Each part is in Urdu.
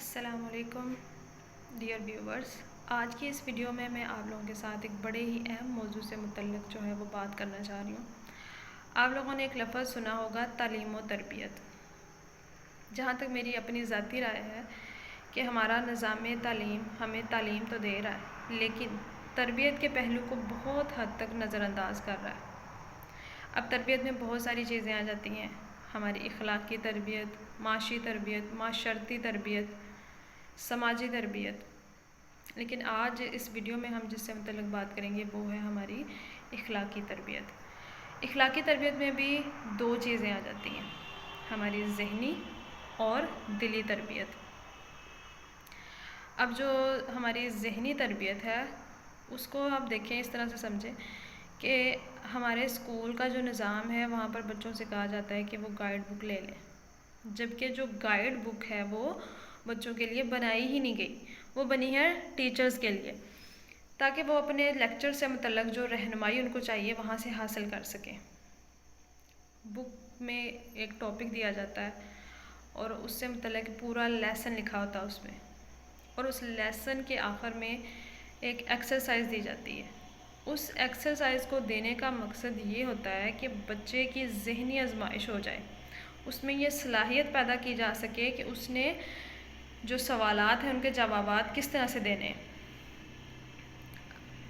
السلام علیکم ڈیئر ویورز، آج کی اس ویڈیو میں آپ لوگوں کے ساتھ ایک بڑے ہی اہم موضوع سے متعلق جو ہے وہ بات کرنا چاہ رہی ہوں۔ آپ لوگوں نے ایک لفظ سنا ہوگا، تعلیم و تربیت۔ جہاں تک میری اپنی ذاتی رائے ہے کہ ہمارا نظام تعلیم ہمیں تعلیم تو دے رہا ہے، لیکن تربیت کے پہلو کو بہت حد تک نظر انداز کر رہا ہے۔ اب تربیت میں بہت ساری چیزیں آ جاتی ہیں، ہماری اخلاقی تربیت، معاشی تربیت، معاشرتی تربیت، سماجی تربیت۔ لیکن آج اس ویڈیو میں ہم جس سے متعلق بات کریں گے وہ ہے ہماری اخلاقی تربیت۔ اخلاقی تربیت میں بھی دو چیزیں آ جاتی ہیں، ہماری ذہنی اور دلی تربیت۔ اب جو ہماری ذہنی تربیت ہے اس کو آپ دیکھیں، اس طرح سے سمجھیں کہ ہمارے اسکول کا جو نظام ہے وہاں پر بچوں سے کہا جاتا ہے کہ وہ گائیڈ بک لے لیں، جبکہ جو گائیڈ بک ہے وہ بچوں کے لیے بنائی ہی نہیں گئی، وہ بنی ہے ٹیچرز کے لیے، تاکہ وہ اپنے لیکچر سے متعلق جو رہنمائی ان کو چاہیے وہاں سے حاصل کر سکیں۔ بک میں ایک ٹاپک دیا جاتا ہے اور اس سے متعلق پورا لیسن لکھا ہوتا ہے اس میں، اور اس لیسن کے آخر میں ایک ایکسرسائز دی جاتی ہے۔ اس ایکسرسائز کو دینے کا مقصد یہ ہوتا ہے کہ بچے کی ذہنی آزمائش ہو جائے، اس میں یہ صلاحیت پیدا کی جا سکے کہ اس نے جو سوالات ہیں ان کے جوابات کس طرح سے دینے ہیں۔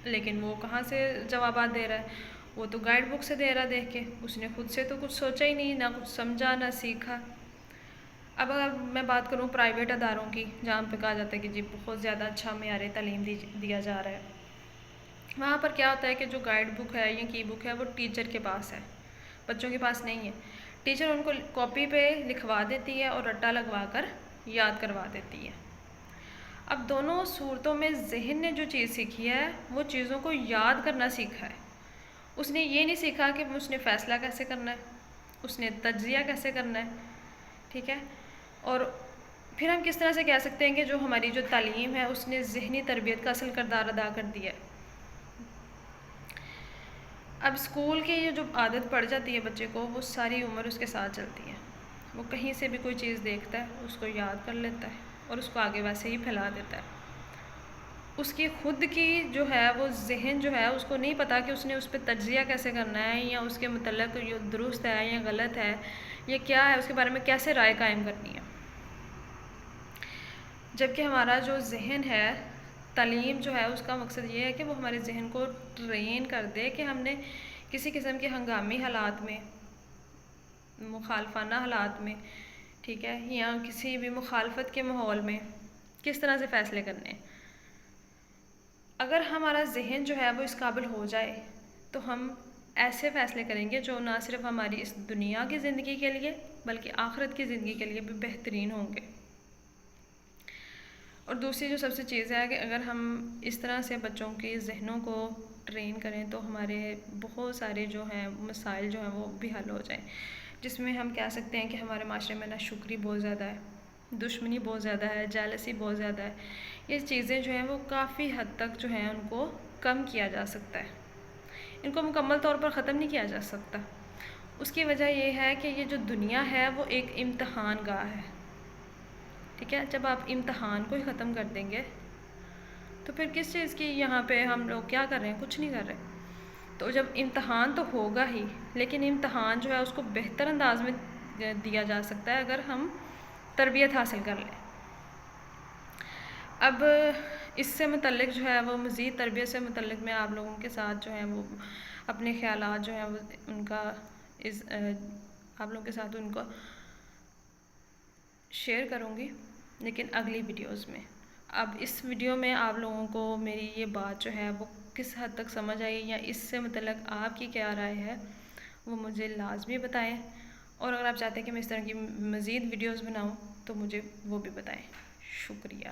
لیکن وہ کہاں سے جوابات دے رہا ہے؟ وہ تو گائیڈ بک سے دے رہا دیکھ کے، اس نے خود سے تو کچھ سوچا ہی نہیں، نہ کچھ سمجھا نہ سیکھا۔ اب اگر میں بات کروں پرائیویٹ اداروں کی، جہاں پہ کہا جاتا ہے کہ جی بہت زیادہ اچھا معیار تعلیم دیا جا رہا ہے، وہاں پر کیا ہوتا ہے کہ جو گائیڈ بک ہے یا کی بک ہے وہ ٹیچر کے پاس ہے، بچوں کے پاس نہیں ہے۔ ٹیچر ان کو کاپی پہ لکھوا دیتی ہے اور رٹا لگوا کر یاد کروا دیتی ہے۔ اب دونوں صورتوں میں ذہن نے جو چیز سیکھی ہے وہ چیزوں کو یاد کرنا سیکھا ہے، اس نے یہ نہیں سیکھا کہ اس نے فیصلہ کیسے کرنا ہے، اس نے تجزیہ کیسے کرنا ہے، ٹھیک ہے۔ اور پھر ہم کس طرح سے کہہ سکتے ہیں کہ جو ہماری جو تعلیم ہے اس نے ذہنی تربیت کا اصل کردار ادا کر دیا ہے۔ اب اسکول کی یہ جو عادت پڑ جاتی ہے بچے کو، وہ ساری عمر اس کے ساتھ چلتی ہے۔ وہ کہیں سے بھی کوئی چیز دیکھتا ہے اس کو یاد کر لیتا ہے اور اس کو آگے ویسے ہی پھیلا دیتا ہے۔ اس کی خود کی جو ہے وہ ذہن جو ہے اس کو نہیں پتا کہ اس نے اس پہ تجزیہ کیسے کرنا ہے، یا اس کے متعلق یہ درست ہے یا غلط ہے، یہ کیا ہے، اس کے بارے میں کیسے رائے قائم کرنی ہے۔ جبکہ ہمارا جو ذہن ہے، تعلیم جو ہے اس کا مقصد یہ ہے کہ وہ ہمارے ذہن کو ٹرین کر دے کہ ہم نے کسی قسم کے ہنگامی حالات میں، مخالفانہ حالات میں، ٹھیک ہے، یا کسی بھی مخالفت کے ماحول میں کس طرح سے فیصلے کرنے ہیں۔ اگر ہمارا ذہن جو ہے وہ اس قابل ہو جائے تو ہم ایسے فیصلے کریں گے جو نہ صرف ہماری اس دنیا کی زندگی کے لیے بلکہ آخرت کی زندگی کے لیے بھی بہترین ہوں گے۔ اور دوسری جو سب سے چیز ہے کہ اگر ہم اس طرح سے بچوں کے ذہنوں کو ٹرین کریں تو ہمارے بہت سارے جو ہیں مسائل جو ہیں وہ بھی حل ہو جائیں، جس میں ہم کہہ سکتے ہیں کہ ہمارے معاشرے میں ناشکری بہت زیادہ ہے، دشمنی بہت زیادہ ہے، جیلسی بہت زیادہ ہے۔ یہ چیزیں جو ہیں وہ کافی حد تک جو ہیں ان کو کم کیا جا سکتا ہے، ان کو مکمل طور پر ختم نہیں کیا جا سکتا۔ اس کی وجہ یہ ہے کہ یہ جو دنیا ہے وہ ایک امتحان گاہ ہے، ٹھیک ہے۔ جب آپ امتحان کو ہی ختم کر دیں گے تو پھر کس چیز کی یہاں پہ ہم لوگ کیا کر رہے ہیں؟ کچھ نہیں کر رہے۔ تو جب امتحان تو ہوگا ہی، لیکن امتحان جو ہے اس کو بہتر انداز میں دیا جا سکتا ہے اگر ہم تربیت حاصل کر لیں۔ اب اس سے متعلق جو ہے وہ مزید تربیت سے متعلق میں آپ لوگوں کے ساتھ جو ہیں وہ اپنے خیالات جو ہیں وہ ان کا آپ لوگوں کے ساتھ ان کو شیئر کروں گی، لیکن اگلی ویڈیوز میں۔ اب اس ویڈیو میں آپ لوگوں کو میری یہ بات جو ہے وہ کس حد تک سمجھ آئی یا اس سے متعلق آپ کی کیا رائے ہے وہ مجھے لازمی بتائیں، اور اگر آپ چاہتے ہیں کہ میں اس طرح کی مزید ویڈیوز بناؤں تو مجھے وہ بھی بتائیں۔ شکریہ۔